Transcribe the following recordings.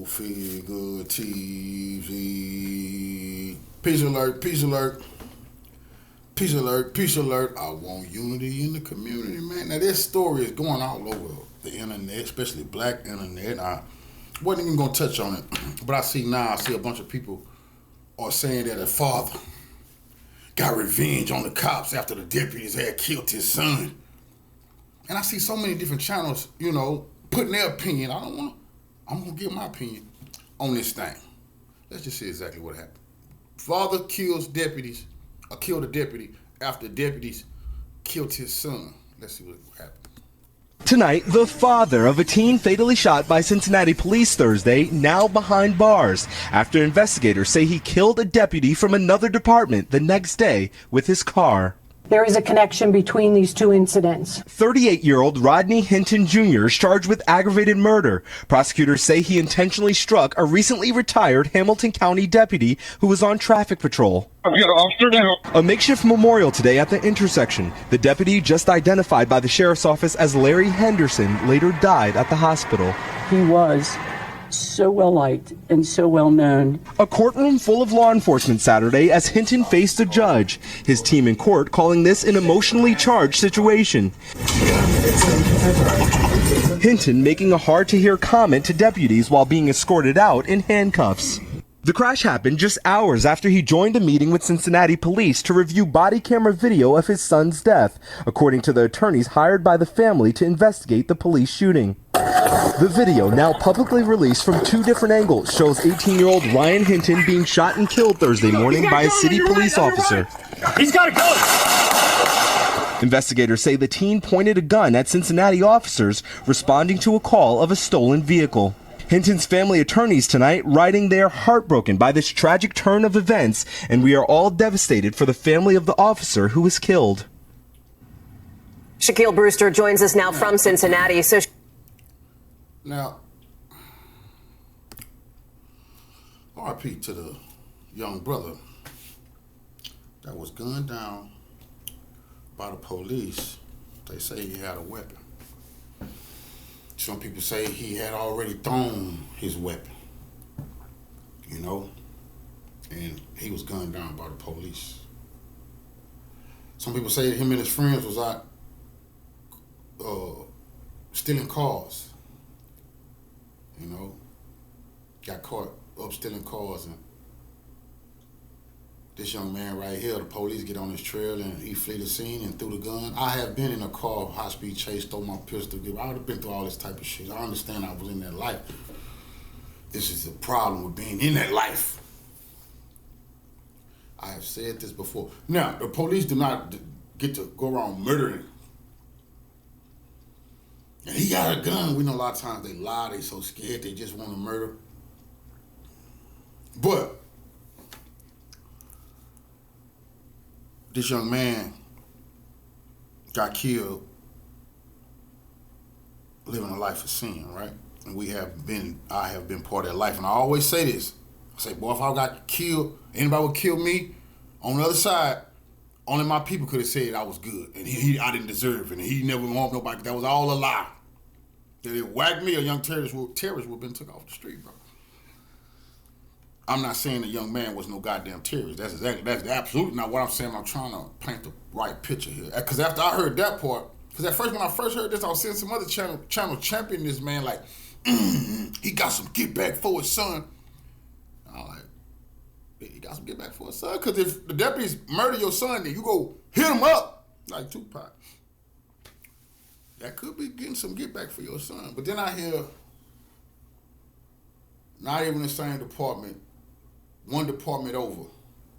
Figure TV. Peace alert, peace alert. Peace alert, peace alert. I want unity in the community, man. Now, this story is going all over the internet, especially black internet. I wasn't even going to touch on it, but I see a bunch of people are saying that a father got revenge on the cops after the deputies had killed his son. And I see so many different channels, putting their opinion. I'm going to give my opinion on this thing. Let's just see exactly what happened. Father killed a deputy after deputies killed his son. Let's see what happened. Tonight, the father of a teen fatally shot by Cincinnati police Thursday, now behind bars, after investigators say he killed a deputy from another department the next day with his car. There is a connection between these two incidents. 38-year-old Rodney Hinton Jr. is charged with aggravated murder. Prosecutors say he intentionally struck a recently retired Hamilton County deputy who was on traffic patrol. I've got an officer now. A makeshift memorial today at the intersection. The deputy, just identified by the sheriff's office as Larry Henderson, later died at the hospital. He was so well liked and so well known. A courtroom full of law enforcement Saturday as Hinton faced a judge. His team in court calling this an emotionally charged situation. Hinton making a hard-to-hear comment to deputies while being escorted out in handcuffs. The crash happened just hours after he joined a meeting with Cincinnati police to review body camera video of his son's death, according to the attorneys hired by the family to investigate the police shooting. The video, now publicly released from two different angles, shows 18-year-old Ryan Hinton being shot and killed Thursday morning by a city police officer. He's got a gun! Investigators say the teen pointed a gun at Cincinnati officers responding to a call of a stolen vehicle. Hinton's family attorneys tonight writing they are heartbroken by this tragic turn of events, and we are all devastated for the family of the officer who was killed. Shaquille Brewster joins us now from Cincinnati. Now, RP to the young brother that was gunned down by the police. They say he had a weapon. Some people say he had already thrown his weapon, and he was gunned down by the police. Some people say him and his friends was out stealing cars. Got caught up stealing cars, and this young man right here, the police get on his trail and he flee the scene and threw the gun. I have been in a car, high-speed chase, stole my pistol. I would have been through all this type of shit. I understand I was in that life. This is the problem with being in that life. I have said this before. Now, the police do not get to go around murdering. And he got a gun. We know a lot of times they lie, they so scared, they just want to murder. But this young man got killed living a life of sin, right? And I have been part of that life. And I always say this. I say, boy, if I got killed, anybody would kill me, on the other side, only my people could have said I was good. And I didn't deserve it. And he never harmed nobody. That was all a lie. If they whacked me, a young terrorist would have been took off the street, bro. I'm not saying the young man was no goddamn terrorist. That's absolutely not what I'm saying. I'm trying to paint the right picture here. Because after I heard that part, because when I first heard this, I was seeing some other channel championing this man like, he got some get back for his son. And I'm like, he got some get back for his son? Because if the deputies murder your son, then you go hit him up like Tupac. That could be getting some get back for your son. But then I hear, not even the same department, one department over,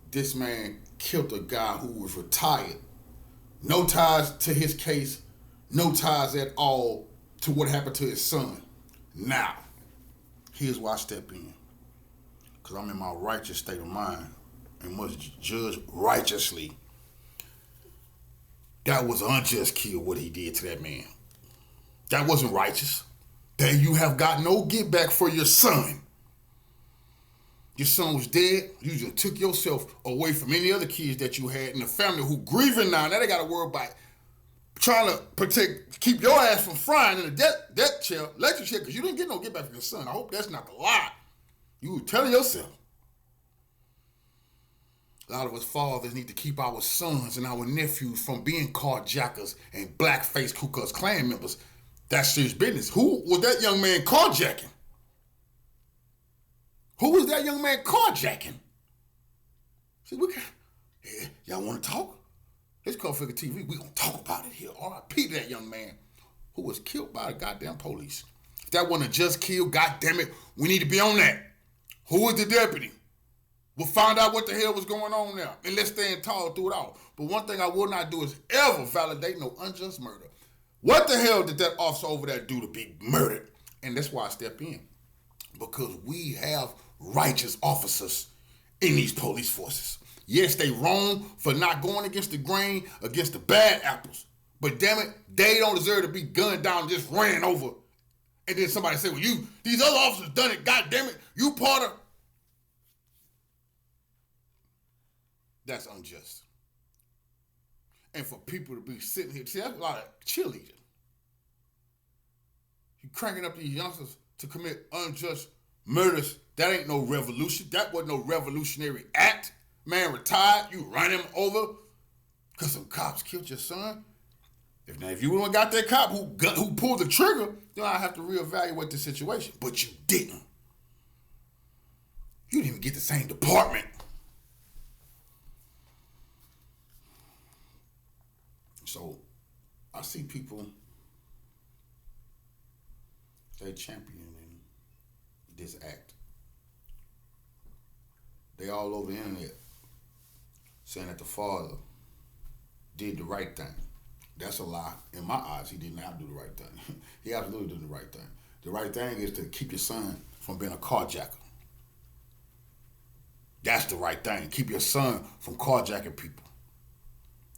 this man killed a guy who was retired. No ties to his case, no ties at all to what happened to his son. Now, here's why I step in. Because I'm in my righteous state of mind and must judge righteously. That was an unjust kill, what he did to that man. That wasn't righteous. That you have got no get back for your son. Your son was dead. You just took yourself away from any other kids that you had in the family who grieving now. Now they got to worry about trying to keep your ass from frying in the death chair, electric chair, because you didn't get no get back from your son. I hope that's not the lie. You were telling yourself. A lot of us fathers need to keep our sons and our nephews from being carjackers and blackface Ku Klux Klan members. That's serious business. Who was that young man carjacking? Who was that young man carjacking? See, y'all want to talk? Let's call Figure TV. We gonna talk about it here. R.I.P. to that young man who was killed by the goddamn police. If that wasn't a just kill, goddamn it, we need to be on that. Who was the deputy? We'll find out what the hell was going on there, and let's stand tall through it all. But one thing I will not do is ever validate no unjust murder. What the hell did that officer over there do to be murdered? And that's why I step in. Because we have righteous officers in these police forces. Yes, they wrong for not going against the grain, against the bad apples. But damn it, they don't deserve to be gunned down and just ran over. And then somebody say, well, these other officers done it, god damn it, you part of. That's unjust. And for people to be sitting here, see, that's a lot of cheerleading. You cranking up these youngsters to commit unjust murders. That ain't no revolution. That wasn't no revolutionary act. Man retired, you run him over because some cops killed your son. If you wouldn't have got that cop who pulled the trigger, then I have to reevaluate the situation. But you didn't. You didn't even get the same department. So I see people, they championing this act. They all over the internet saying that the father did the right thing. That's a lie. In my eyes, he did not do the right thing. He absolutely did the right thing. The right thing is to keep your son from being a carjacker. That's the right thing. Keep your son from carjacking people.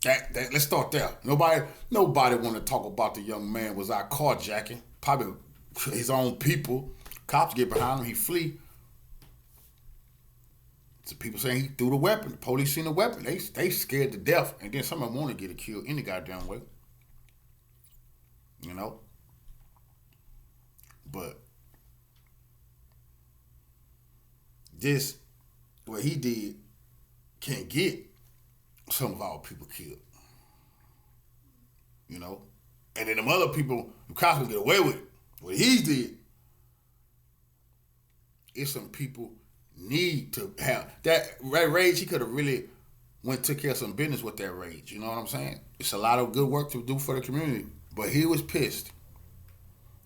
Let's start there. Nobody want to talk about the young man was out carjacking. Probably his own people. Cops get behind him, he flee. So people saying he threw the weapon. The police seen the weapon. They scared to death. And then some of them want to get killed any goddamn way. You know? But this, what he did, can get some of our people killed. You know? And then them other people, the cops will get away with it. What he did, it's some people need to have that rage. He could have really took care of some business with that rage. You know what I'm saying? It's a lot of good work to do for the community. But he was pissed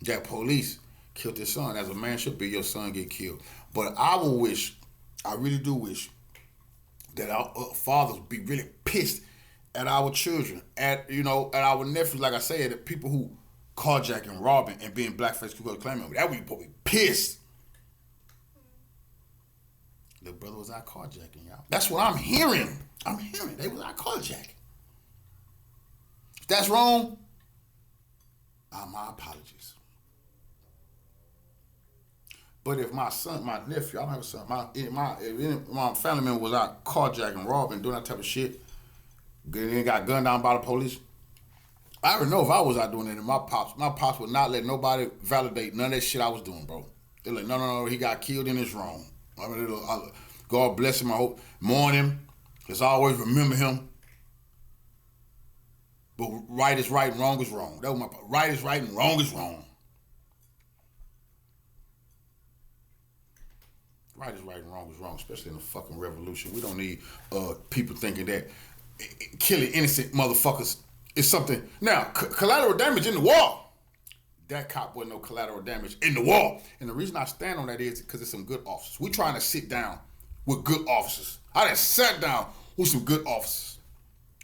that police killed his son. As a man should be, your son get killed. But I really do wish that our fathers be really pissed at our children, at our nephews, like I said, at people who carjacking, robbing, and being blackface Ku Klux Klan members. That would be pissed. The brother was out carjacking, y'all. That's what I'm hearing. They was out carjacking. If that's wrong, my apologies. But if my son, my nephew, I don't have a son, if my family member was out carjacking, robbing, doing that type of shit, then got gunned down by the police, I already know if I was out doing it, and my pops would not let nobody validate none of that shit I was doing, bro. They're like, no, he got killed and it's wrong. I mean, God bless him. I hope mourn him. Let's always remember him. But right is right and wrong is wrong. That was my right is right and wrong is wrong. Right is right and wrong is wrong, especially in the fucking revolution. We don't need people thinking that killing innocent motherfuckers is something. Now, collateral damage in the war. That cop wasn't no collateral damage in the war. And the reason I stand on that is because it's some good officers. We trying to sit down with good officers. I done sat down with some good officers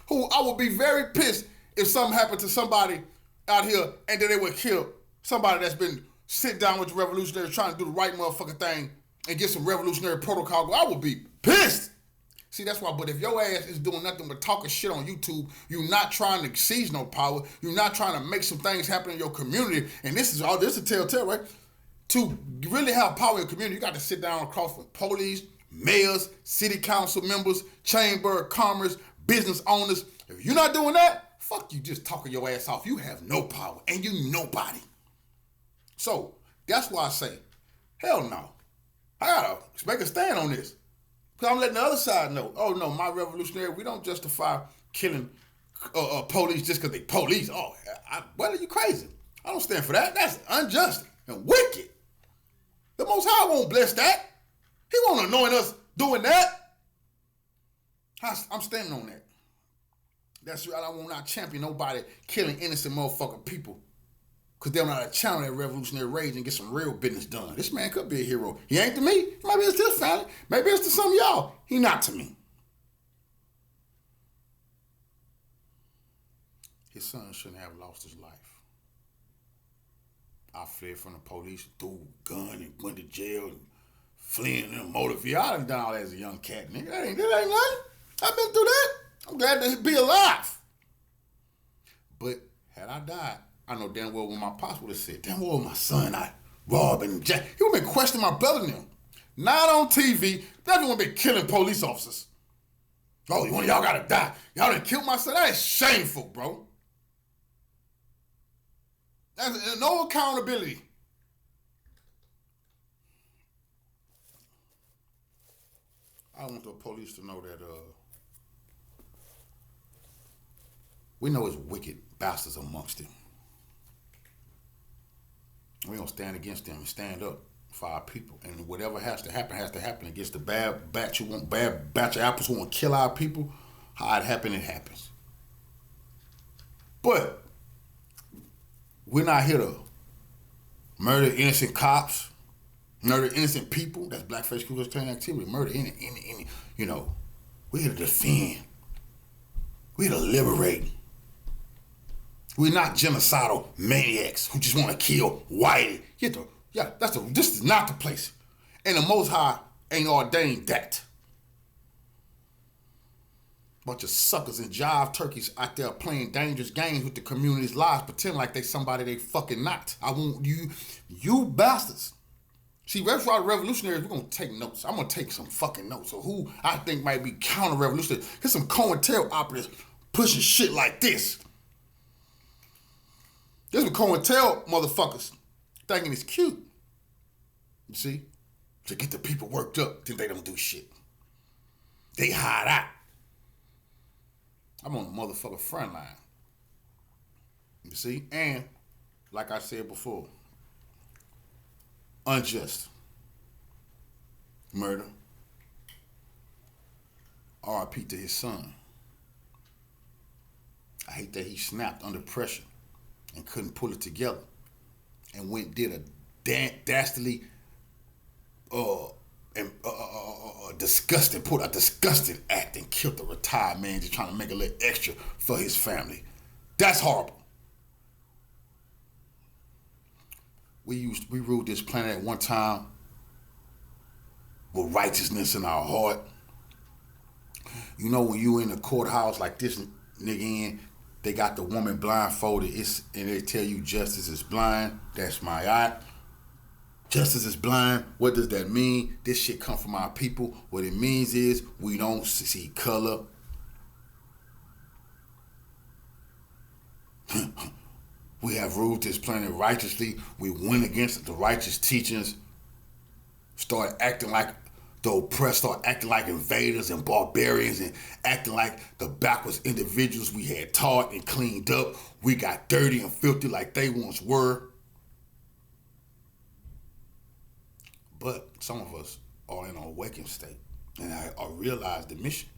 who I would be very pissed if something happened to somebody out here and then they would kill somebody that's been sit down with the revolutionaries trying to do the right motherfucking thing and get some revolutionary protocol. I would be pissed. See, that's why, but if your ass is doing nothing but talking shit on YouTube, you're not trying to seize no power, you're not trying to make some things happen in your community, and this is a telltale, right? To really have power in your community, you got to sit down across from police, mayors, city council members, chamber of commerce, business owners. If you're not doing that, fuck you just talking your ass off. You have no power, and you nobody. So, that's why I say, hell no. I gotta make a stand on this. Because I'm letting the other side know. Oh no, my revolutionary, we don't justify killing police just because they police. Oh, well, are you crazy? I don't stand for that. That's unjust and wicked. The Most High won't bless that. He won't anoint us doing that. I'm standing on that. That's right. I will not champion nobody killing innocent motherfucking people. Because they're not a channel that revolutionary rage and get some real business done. This man could be a hero. He ain't to me. Maybe it's to his family. Maybe it's to some of y'all. He not to me. His son shouldn't have lost his life. I fled from the police, threw a gun and went to jail and fleeing in a motor vehicle. I done done all that as a young cat, nigga. That ain't nothing. I've been through that. I'm glad to be alive. But had I died, I know damn well what my pops would have said. Damn well my son, I robbed and jacked. He would have been questioning my brother and them. Not on TV. Definitely would have been killing police officers. Oh, one of y'all gotta die. Y'all done killed my son. That is shameful, bro. That's no accountability. I want the police to know that we know it's wicked bastards amongst them. We don't stand against them and stand up for our people. And whatever has to happen against the bad batch of apples who want to kill our people. How it happens. But we're not here to murder innocent cops, murder innocent people. That's blackface Ku Klux Klan activity. Murder any, you know. We're here to defend. We're here to liberate. We're not genocidal maniacs who just want to kill white. This is not the place. And the Most High ain't ordained that. Bunch of suckers and jive turkeys out there playing dangerous games with the community's lives, pretend like they somebody they fucking not. I want you bastards. See, revolutionaries, we're gonna take notes. I'm gonna take some fucking notes of who I think might be counter-revolutionary. Here's some COINTEL operatives pushing shit like this. This what COINTEL motherfuckers thinking it's cute. You see? To get the people worked up, then they don't do shit. They hide out. I'm on the motherfucking front line. You see? And, like I said before, unjust. Murder. RIP to his son. I hate that he snapped under pressure and couldn't pull it together and went and did a dastardly disgusting act and killed a retired man just trying to make a little extra for his family. That's horrible. We ruled this planet at one time with righteousness in our heart. You know, when you in the courthouse like this nigga in, they got the woman blindfolded, and they tell you justice is blind. That's my eye. Justice is blind. What does that mean? This shit come from our people. What it means is we don't see color. We have ruled this planet righteously. We went against the righteous teachings. Started acting like the oppressed, started acting like invaders and barbarians and acting like the backwards individuals we had taught and cleaned up. We got dirty and filthy like they once were. But some of us are in an awakened state, and I realize the mission.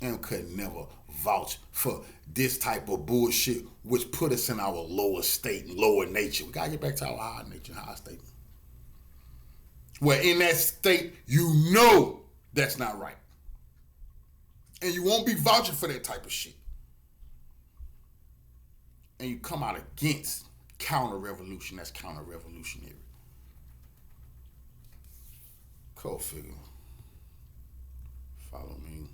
And could never vouch for this type of bullshit, which put us in our lower state and lower nature. We gotta get back to our higher nature, higher state. Where in that state, you know that's not right. And you won't be vouching for that type of shit. And you come out against counter-revolution, that's counter-revolutionary. Go figure. Follow me.